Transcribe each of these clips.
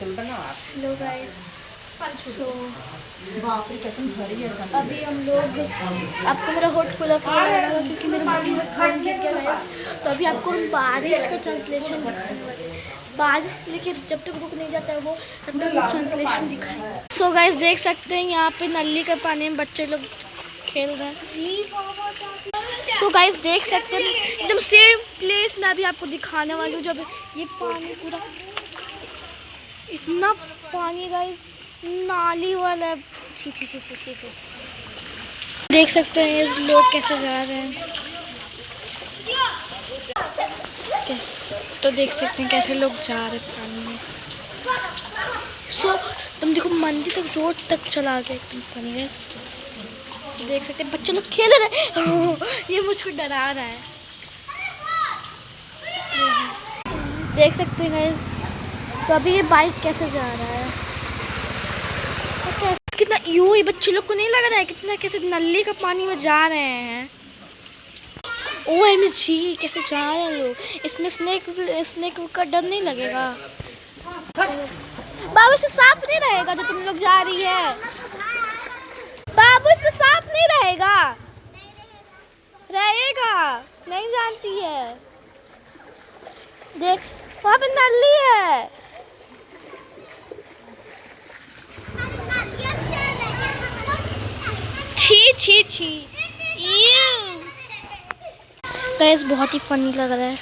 Hello guys, सो अभी हम लोग, आपको मेरा होट फुल ऑफ लग रहा होगा क्योंकि मेरे मुंह में फोन गिर गया गाइस। तो अभी आपको हम बारिश का ट्रांसलेशन दिखाने वाले हैं। बारिश लेकिन जब तक रुक नहीं जाता है वो तब तक ट्रांसलेशन दिखाएंगे। सो गाइस देख सकते हैं यहाँ पे नली के पानी में बच्चे लोग खेल रहे हैं। सो गाइस देख सकते हैं एकदम सेम प्लेस में अभी आपको दिखाने वाली हूँ। जब ये पानी पूरा इतना पानी गाइस नाली वाला है। छी छी छी छी छी। देख सकते हैं ये लोग कैसे जा रहे हैं। तो देख सकते हैं कैसे लोग जा रहे हैं पानी में। सो तुम देखो मंदिर तक रोड तक चला गया एकदम पानी गाइस। देख सकते हैं बच्चे लोग खेल रहे हैं। ये मुझको डरा रहा है। देख सकते हैं गाइस। तो अभी ये बाइक कैसे जा रहा है, कितना यूं ही बच्चे लोग को नहीं लग रहा है कितना कैसे नली का पानी में जा रहे हैं। OMG कैसे जा रहे हैं लोग। इसमें स्नेक का डर नहीं लगेगा। बाबू इसमें सांप नहीं रहेगा जो तुम लोग जा रही है। बाबू इसमें सांप नहीं रहेगा। रहेगा नहीं जानती है। देख वहाँ पे नली है। छी छी छी। गाइस बहुत ही फनी लग रहा है।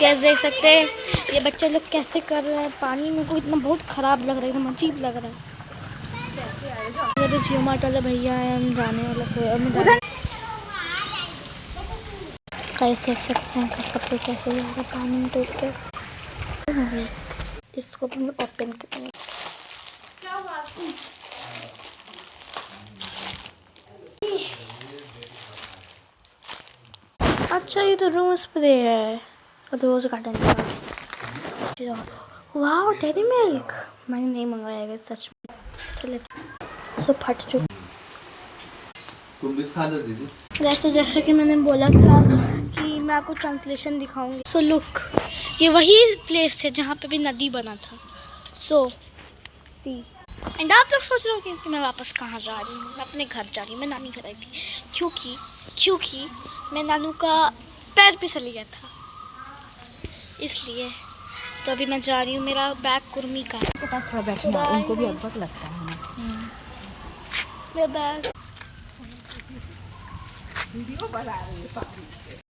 गाइस देख सकते हैं ये बच्चे लोग कैसे कर रहे हैं पानी में को। इतना बहुत खराब लग रहा है, एकदम अजीब लग रहा है। ये जियो मार्ट वाला भैया है, हम जाने वाला। गाइस देख सकते हैं सब लोग कैसे जा रहे हैं पानी में डूब के। इसको भी ओपन करेंगे। अच्छा ये तो रोज स्प्रे है, रोज गार्डन का। वाह डेयरी मिल्क मैंने नहीं मंगाया है सच में। चले सो फट चुका। तुम भी खा लो दीदी। वैसे जैसा कि मैंने बोला था कि मैं आपको ट्रांसलेशन दिखाऊंगी। सो लुक ये वही प्लेस है जहाँ पे भी नदी बना था। सो सी एंड आप लोग सोच रहे हो कि मैं वापस कहाँ जा रही हूँ। मैं अपने घर जा रही हूँ। मैं नानी घर आई थी क्योंकि मैं नानू का पैर फिसल गया था इसलिए। तो अभी मैं जा रही हूँ। मेरा बैग कुर्मी का है। के पास थोड़ा बैठना उनको भी अद्भुत लगता है ना। मेरा बैग वीडियो बना रही है।